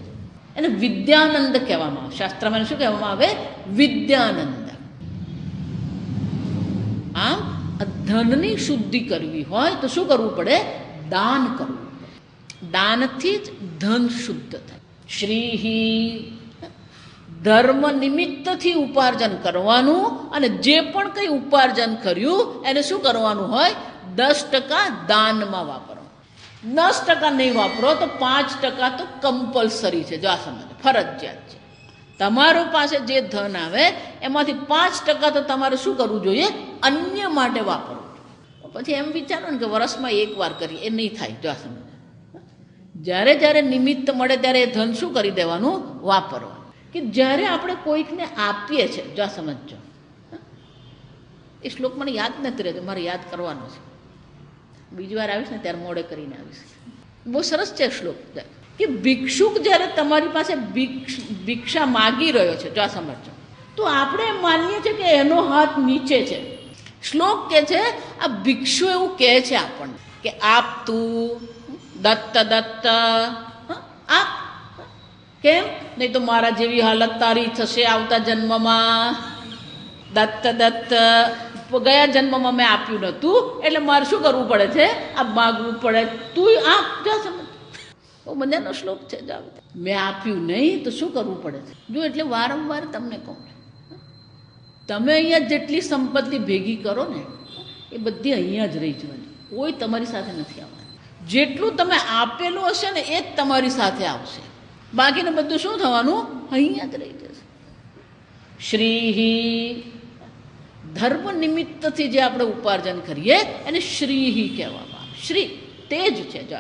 એને વિદ્યાનંદ કહેવામાં આવે. શાસ્ત્રમાં શું કહેવામાં આવે? વિદ્યાનંદ. આમ ધનની શુદ્ધિ કરવી હોય તો શું કરવું પડે? દાન કરવું પડે. દાનથી જ ધન શુદ્ધ થાય. શ્રીહી. ધર્મ નિમિત્તથી ઉપાર્જન કરવાનું. અને જે પણ કંઈ ઉપાર્જન કર્યું એને શું કરવાનું હોય? 10% દાનમાં વાપરવાનું. 10% નહીં વાપરો તો 5% તો કમ્પલસરી છે. જો આ સમજ, ફરજિયાત છે. તમારું પાસે જે ધન આવે એમાંથી 5% તો તમારે શું કરવું જોઈએ? અન્ય માટે વાપરવું. પછી એમ વિચારો ને કે વર્ષમાં 1 વાર કરીએ, એ નહીં થાય. જો આ સમજ. જ્યારે જ્યારે નિમિત્ત મળે ત્યારે એ ધન શું કરી દેવાનું? વાપરવાનું. કે જ્યારે આપણે કોઈકને આપીએ છીએ, જો આ સમજો. એ શ્લોક મને યાદ નથી રહેતો, મારે યાદ કરવાનો છે. બીજી વાર આવીશ ને ત્યારે મોડે કરીને આવીશ. બહુ સરસ છે શ્લોક. કે ભિક્ષુક જ્યારે તમારી પાસે ભિક્ષા માગી રહ્યો છે, જો આ સમજો, તો આપણે એમ માનીએ છીએ કે એનો હાથ નીચે છે. શ્લોક કે છે આ ભિક્ષુ એવું કહે છે આપણને કે આપ તું દત્ત દત્ત આપ. કેમ? નહીં તો મારા જેવી હાલત તારી થશે આવતા જન્મમાં. દત્ત દત્ત. ગયા જન્મમાં મેં આપ્યું નહોતું એટલે મારે શું કરવું પડે છે? આ માગવું પડે. તું આપ. જો સમજ, બહુ મજાનો શ્લોક છે. જાવ, મેં આપ્યું નહીં તો શું કરવું પડે છે? જો એટલે વારંવાર તમને કહું, તમે અહીંયા જેટલી સંપત્તિ ભેગી કરો ને એ બધી અહીંયા જ રહી જવાની. કોઈ તમારી સાથે નથી આવવાનું. જેટલું તમે આપેલું હશે ને એ જ તમારી સાથે આવશે. બાકીનું બધું શું થવાનું? અહીંયા જ રહી જશે. શ્રીહી. ધર્મ નિમિત્તથી જે આપણે ઉપાર્જન કરીએ એને શ્રીહી કહેવામાં આવે. શ્રી તેજ છે. જો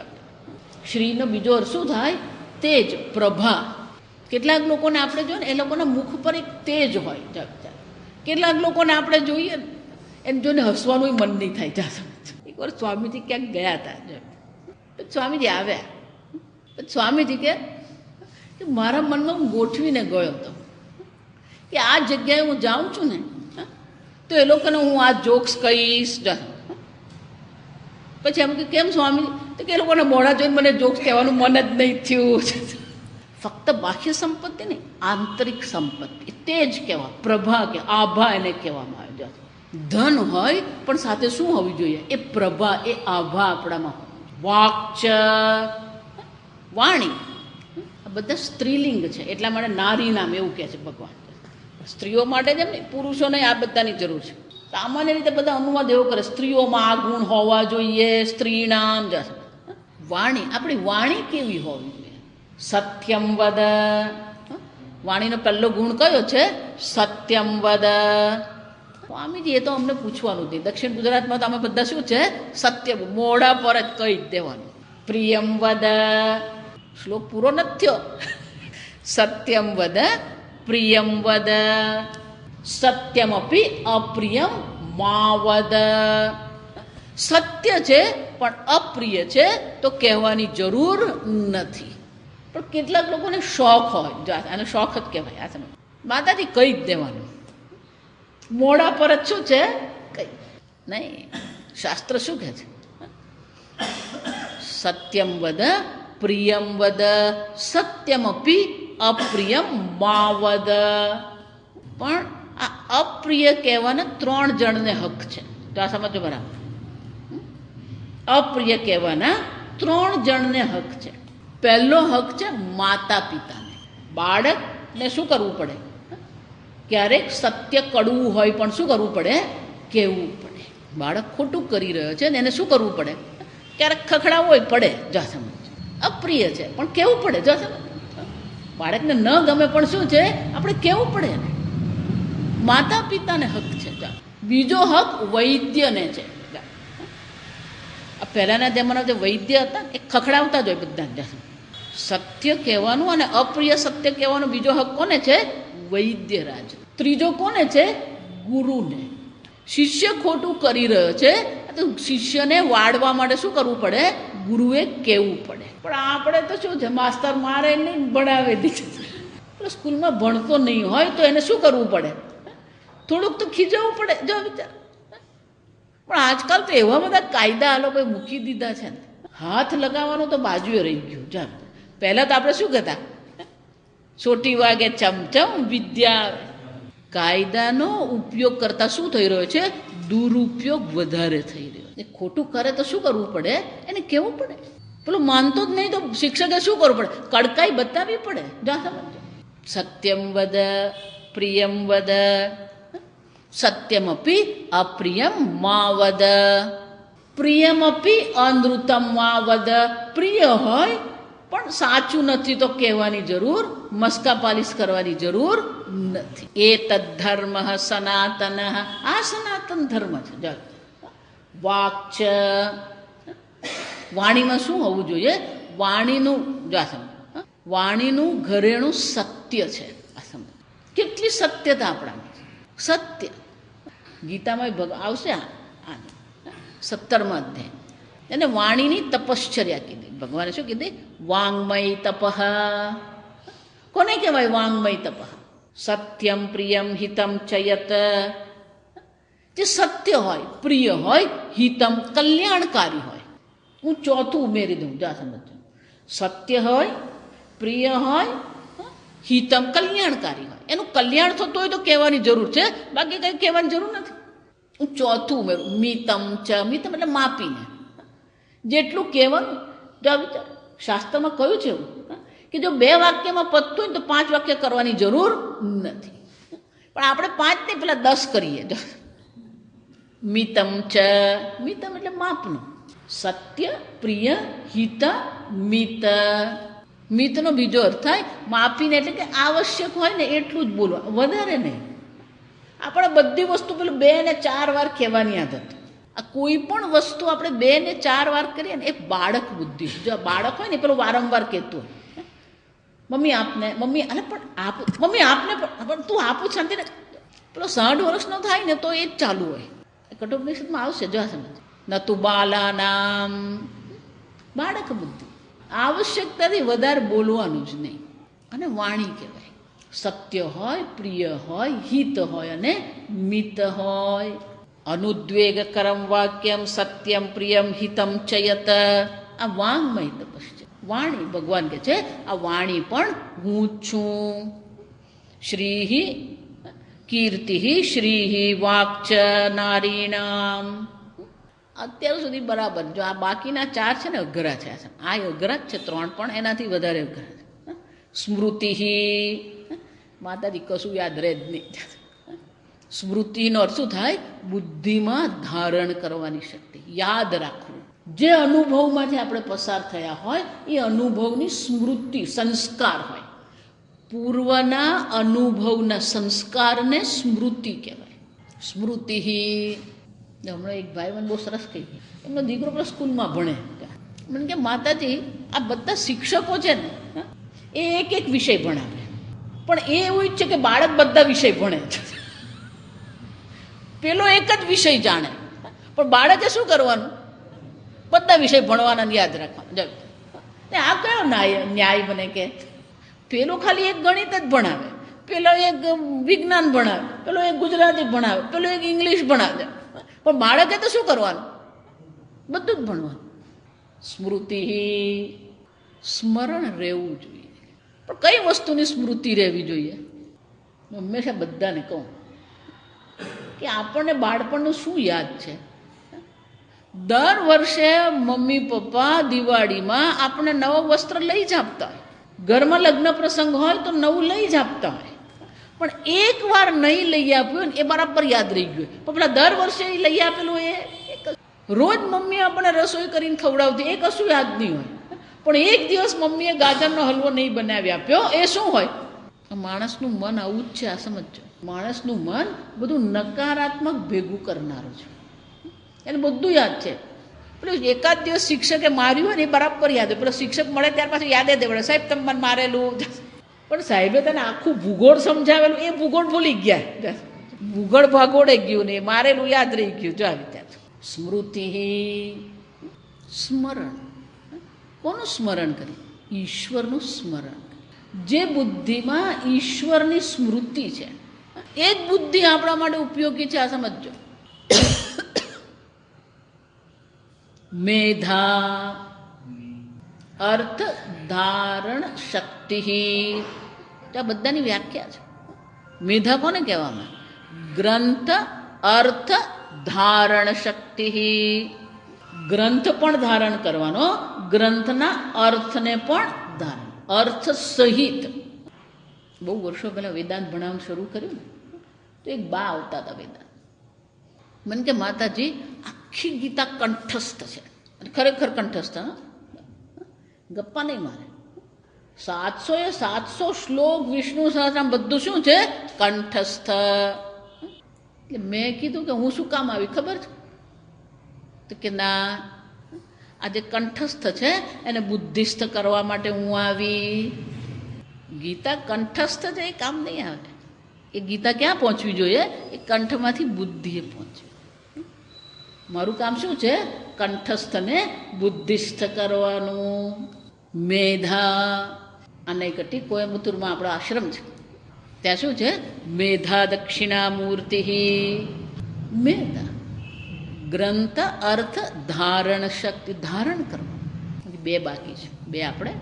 શ્રીનો બીજો અર્થ શું થાય? તેજ, પ્રભા. કેટલાક લોકોને આપણે જોઈએ ને એ લોકોના મુખ પર એક તેજ હોય. કેટલાક લોકોને આપણે જોઈએ એને જોઈને હસવાનું મન નહીં થાય. જા એકવાર સ્વામીજી ક્યાંક ગયા હતા, પછી સ્વામીજી આવ્યા. પછી સ્વામીજી કે મારા મનમાં હું ગોઠવીને ગયો હતો કે આ જગ્યાએ હું જાઉં છું ને તો એ લોકોને હું આ જોક્સ કહીશ. પછી એમ કે કેમ સ્વામી? તો કે એ લોકોને મોઢા જોઈને મને જોક્સ કહેવાનું મન જ નહીં થયું. ફક્ત બાહ્ય સંપત્તિ નહીં, આંતરિક સંપત્તિ, તે જ કહેવા, પ્રભા કે આભા એને કહેવામાં આવે છે. ધન હોય પણ સાથે શું હોવી જોઈએ? એ પ્રભા, એ આભા આપણામાં. વાક્ચ, વાણી, આ બધા સ્ત્રીલિંગ છે, એટલા માટે નારી નામ એવું કહે છે ભગવાન. સ્ત્રીઓ માટે જેમ ને પુરુષોને આ બધાની જરૂર છે. સામાન્ય રીતે બધા અનુવાદ એવો કરે, સ્ત્રીઓમાં આ ગુણ હોવા જોઈએ, સ્ત્રી નામ જશે. વાણી, આપણી વાણી કેવી હોવી જોઈએ? સત્યમ વદ, વાણીનો પહેલો ગુણ કયો છે? સત્યમ વદ. સ્વામીજી એ તો અમને પૂછવાનું નથી. દક્ષિણ ગુજરાતમાં તો અમે બધા શું છે? સત્ય મોઢા પર જ કહી દેવાનું. પ્રિયમ વદ, શ્લોક પૂરો નથી થયો. સત્યમ વદ પ્રિયમ વદ, સત્યમપી અપ્રિયમ મા વદ. સત્ય છે પણ અપ્રિય છે તો કહેવાની જરૂર નથી. પણ કેટલાક લોકોને શોખ હોય, આને શોખ જ કહેવાય. આ સમય માતાજી કહી જ દેવાનું, મોઢા પર જ શું છે? કઈ નહીં. શાસ્ત્ર શું કહે છે? સત્યમ વદ પ્રિયમ વદ, સત્યમપી અપ્રિયમ મા વદ. પણ આ અપ્રિય કહેવાના 3 જણને હક છે. તો આ સમજો બરાબર. અપ્રિય કહેવાના 3 જણને હક છે. પહેલો હક છે માતા પિતાને. બાળકને શું કરવું પડે? ક્યારેક સત્ય કડવું હોય પણ શું કરવું પડે? કહેવું પડે. બાળક ખોટું કરી રહ્યો છે ને એને શું કરવું પડે? ક્યારેક ખખડાવવું હોય પડે, જા સમજ. અપ્રિય છે પણ કહેવું પડે, જા સમજ. બાળકને ન ગમે પણ શું છે? આપણે કહેવું પડે ને. માતા પિતાને હક છે. બીજો હક વૈદ્યને છે. આ પહેલાંના જમાનામાં જે વૈદ્ય હતા એ ખખડાવતા જ હોય બધા. સત્ય કહેવાનું અને અપ્રિય સત્ય કહેવાનો બીજો હક કોને છે? વૈદ્યરાજ. ત્રીજો કોને છે? ગુરુને. શિષ્ય ખોટું કરી રહ્યો છે તો શિષ્યને વાળવા માટે શું કરવું પડે? ગુરુએ કહેવું પડે. પણ આપણે તો શું છે? માસ્તર મારે નહીં, ભણાવે દીધું. સ્કૂલમાં ભણતો નહીં હોય તો એને શું કરવું પડે? થોડુંક તો ખીજવવું પડે. જો વિચાર. પણ આજકાલ તો એવા બધા કાયદા આ લોકોએ મૂકી દીધા છે ને, હાથ લગાવવાનું તો બાજુએ રહી ગયું. જા પહેલાં તો આપણે શું કહેતા? ચોટી વાગે ચમચમ વિદ્યા. કાયદાનો ઉપયોગ કરતાં શું થઈ રહ્યો છે? દુરુપયોગ વધારે થઈ રહ્યો. એ ખોટું કરે તો શું કરવું પડે? એને કહેવું પડે. પેલું માનતો જ નહીં તો શિક્ષકે શું કરવું પડે? કડકાઈ બતાવવી પડે. જા સમજો. સત્યમ વદ પ્રિયમ વદ, સત્યમપી અપ્રિયમ મા વદ. પ્રિયમપી અનૃતમ મા વદ. પ્રિય હોય પણ સાચું નથી તો કહેવાની જરૂર, મસ્કા પાલિશ કરવાની જરૂર નથી. એ તદ્ધર્મ સનાતન. આ સનાતન ધર્મ છે. વાક્ચ, વાણીમાં શું હોવું જોઈએ? વાણીનું વાણીનું ઘરેણું સત્ય છે. આ સમજ. કેટલી સત્યતા આપણામાં. સત્ય ગીતામાં આવશે. 17મા અધ્યાય એને વાણીની તપશ્ચર્યા કીધી. ભગવાને શું કીધી? વાંગમય તપઃ. કોને કહેવાય વાંગમય તપઃ? સત્યમ પ્રિયમ હિતમ ચયત. જે સત્ય હોય, પ્રિય હોય, હિતમ કલ્યાણકારી હોય. હું ચોથું ઉમેરી દઉં. જા સમજો. સત્ય હોય, પ્રિય હોય, હિતમ કલ્યાણકારી હોય. એનું કલ્યાણ થતું હોય તો કહેવાની જરૂર છે, બાકી કંઈ કહેવાની જરૂર નથી. હું ચોથું ઉમેરું. મિતમ ચ. મિતમ એટલે માપીને. જેટલું કહેવાનું. જો વિચાર, શાસ્ત્રમાં કહ્યું છે એવું કે જો 2 વાક્યમાં પતતું હોય ને તો 5 વાક્ય કરવાની જરૂર નથી. પણ આપણે 5 નહીં, પેલા 10 કરીએ. મિતમ ચ. મિતમ એટલે માપનું. સત્ય, પ્રિય, હિત, મિત. મિતનો બીજો અર્થ થાય માપીને, એટલે કે આવશ્યક હોય ને એટલું જ બોલવા, વધારે નહીં. આપણે બધી વસ્તુ પેલું 2 ને 4 વાર કહેવાની આદત. આ કોઈ પણ વસ્તુ આપણે 2 ને 4 વાર કરીએ ને એ બાળક બુદ્ધિ. જો બાળક હોય ને પેલું વારંવાર કહેતું હોય, મમ્મી આપને, મમ્મી અરે પણ આપ, મમ્મી આપને પણ તું આપું શાંતિ ને. પેલો 60 વર્ષનો થાય ને તો એ જ ચાલુ હોય. કઠોપનિષદમાં આવશે, જો સમજ ન તુ બાલાનામ, બાળક બુદ્ધિ. આવશ્યકતાથી વધારે બોલવાનું જ નહીં. અને વાણી કહેવાય. સત્ય હોય, પ્રિય હોય, હિત હોય અને મિત હોય. અનુદ્વેગકરમ વાક્યમ સત્યમ પ્રિયમ હિતમ ચયત. આ વાંગમય તપસ્ય. વાણી ભગવાન કહે છે આ વાણી પણ હું જ છું. શ્રીહિ કીર્તિ શ્રીહિ વાક્ચ નારીણામ. અત્યાર સુધી બરાબર. જો આ બાકીના 4 છે ને અઘરા છે. આ અઘરા જ છે, 3 પણ એનાથી વધારે અઘરા છે. સ્મૃતિ, માતાજી કશું યાદ રહે જ નહીં. સ્મૃતિનો અર્થ શું થાય? બુદ્ધિમાં ધારણ કરવાની શક્તિ, યાદ રાખવું. જે અનુભવમાંથી આપણે પસાર થયા હોય એ અનુભવની સ્મૃતિ, સંસ્કાર હોય. પૂર્વના અનુભવના સંસ્કારને સ્મૃતિ કહેવાય. સ્મૃતિ. હમણાં એક ભાઈ મને બહુ સરસ કહી, એમનો દીકરો પણ સ્કૂલમાં ભણે. મને કે માતાજી આ બધા શિક્ષકો છે ને એ એક એક વિષય ભણાવે, પણ એ એવું ઈચ્છે કે બાળક બધા વિષય ભણે. પેલો એક જ વિષય જાણે, પણ બાળકે શું કરવાનું? બધા વિષય ભણવાના, યાદ રાખવાના. આ કયો ન્યાય બને કે પેલો ખાલી એક ગણિત જ ભણાવે, પેલો એક વિજ્ઞાન ભણાવે, પેલો એક ગુજરાતી ભણાવે, પેલો એક ઇંગ્લિશ ભણાવે, પણ બાળકે તો શું કરવાનું? બધું જ ભણવાનું. સ્મૃતિ, સ્મરણ રહેવું જોઈએ. પણ કઈ વસ્તુની સ્મૃતિ રહેવી જોઈએ? હંમેશા બધાને કહું કે આપણને બાળપણનું શું યાદ છે? દર વર્ષે મમ્મી પપ્પા દિવાળીમાં આપણે નવો વસ્ત્ર લઈ જ આપતા હોય. ઘરમાં લગ્ન પ્રસંગ હોય તો નવું લઈ જ આપતા હોય. પણ એક વાર નહીં લઈ આપ્યું ને એ બરાબર યાદ રહી ગયું. પણ પેલા દર વર્ષે લઈ આપેલું એ રોજ મમ્મી આપણને રસોઈ કરીને ખવડાવતી, એ કશું યાદ નહીં હોય. પણ એક દિવસ મમ્મીએ ગાજરનો હલવો નહીં બનાવી આપ્યો, એ શું હોય? માણસનું મન આવું જ છે. આ સમજો, માણસનું મન બધું નકારાત્મક ભેગું કરનારું છે. એને બધું યાદ છે. પેલું એકાદ દિવસ શિક્ષકે માર્યું હોય ને એ બરાબર યાદ હોય. પેલો શિક્ષક મળે ત્યાર પાછું યાદ જ દેવડે, સાહેબ તમે મને મારેલું. પણ સાહેબે તને આખું ભૂગોળ સમજાવેલું, એ ભૂગોળ ભૂલી ગયા. ભૂગોળ ભાગોળે ગયું ને મારેલું યાદ રહી ગયું. જો આવી ત્યાં સ્મૃતિ, સ્મરણ. કોનું સ્મરણ કરી? ઈશ્વરનું સ્મરણ. જે બુદ્ધિમાં ઈશ્વરની સ્મૃતિ છે એ જ બુદ્ધિ આપણા માટે ઉપયોગી છે. આ સમજો. મેધા અર્થ ધારણ શક્તિ. આ બધાની વ્યાખ્યા છે. મેધા કોને કહેવામાં? ગ્રંથ અર્થ ધારણ શક્તિ. ગ્રંથ પણ ધારણ કરવાનો, ગ્રંથના અર્થને પણ ધારણ, અર્થ સહિત. બહુ વર્ષો પહેલાં વેદાંત ભણાવવાનું શરૂ કર્યું ને તો એક બા આવતા હતા વેદાંત. મને કે માતાજી આખી ગીતા કંઠસ્થ છે. અને ખરેખર કંઠસ્થ. ગપ્પા નહીં મારે. 700 શ્લોક વિષ્ણુ સહસ્રનામ બધું શું છે? કંઠસ્થ. એટલે મેં કીધું કે હું શું કામ આવી ખબર છે? તો કે ના, આ જે કંઠસ્થ છે એને બુદ્ધિસ્થ કરવા માટે હું આવી. ગીતા કંઠસ્થ છે એ કામ નહીં આવે. એ ગીતા ક્યાં પહોંચવી જોઈએ? એ કંઠમાંથી બુદ્ધિએ પહોંચવી. મારું કામ શું છે? કંઠસ્થને બુદ્ધિસ્થ કરવાનું. મેધા. અને કટી કોયમ્બતુરમાં આપણો આશ્રમ છે, ત્યાં શું છે? મેધા દક્ષિણામૂર્તિ. મેધા ગ્રંથ અર્થ ધારણ શક્તિ. ધારણ કરવા 2 બાકી છે. 2 આપણે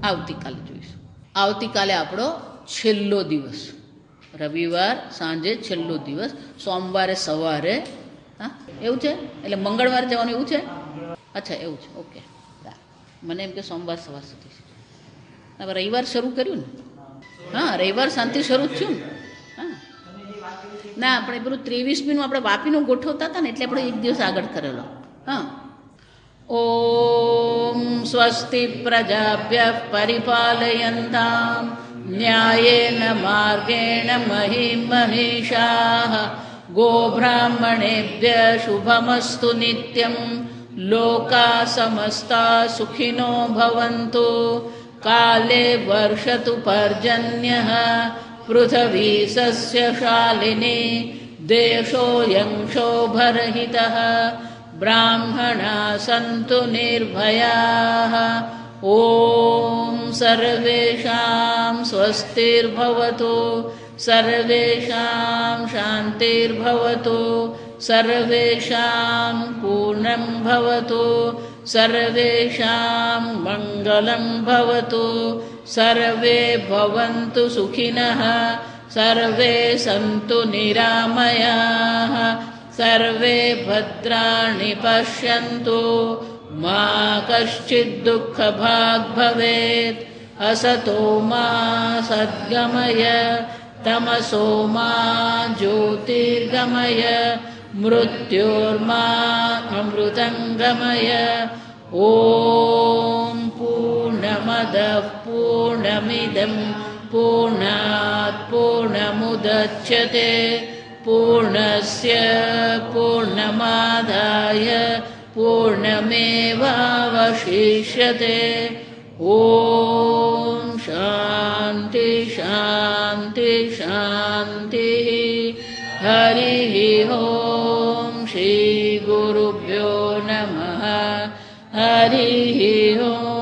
આવતીકાલે જોઈશું. આવતીકાલે આપણો છેલ્લો દિવસ. રવિવાર સાંજે છેલ્લો દિવસ, સોમવારે સવારે. હા એવું છે? એટલે મંગળવારે જવાનું એવું છે? અચ્છા એવું છે. ઓકે. મને એમ કે સોમવાર સવાર સુધી છે. હવે રવિવાર શરૂ કર્યું ને? હા રવિવાર શાંતિ શરૂ જ થયું ને. હા ના આપણે પેલું 23મીનું આપણે વાપીનું ગોઠવતા હતા ને એટલે આપણે એક દિવસ આગળ કરેલો. હા. ઓમ સ્વસ્તિ પ્રજાભ્ય પરિપાલયન્તામ ન્યાયેન માર્ગેણ મહિમ મહિષાઃ ગોબ્રાહ્મણેભ્ય શુભમસ્તુ નિત્યં લોકા સમસ્તા સુખિનો ભવન્તુ કાલે વર્ષતુ પર્જન્યઃ પૃથ્વી સસ્યશાલિની देशोऽयं क्षोभरहितः ब्राह्मणाः सन्तु निर्भयाः ॐ सर्वेषां स्वस्तिर्भवतु सर्वेषां शान्तिर्भवतु सर्वेषां पूर्णं भवतु सर्वेषां मङ्गलं भवतु सर्वे भवन्तु सुखिनः सर्वे सन्तु निरामयाः सर्वे भद्राणि पश्यन्तु मा कश्चित् दुःखभाग् भवेत् असतो मा सद्गमय तमसो मा ज्योतिर्गमय मृत्योर्मा अमृतङ्गमय ॐ पूर्णमदः पूर्णमिदं पूर्णात् पूर्णमुदच्यते पूर्णस्य पूर्णमादाय पूर्णमेवावशिष्यते ॐ शान्ति शान्ति शान्तिः हरिः ॐ श्रीगुरुभ्यो नमः हरिः ॐ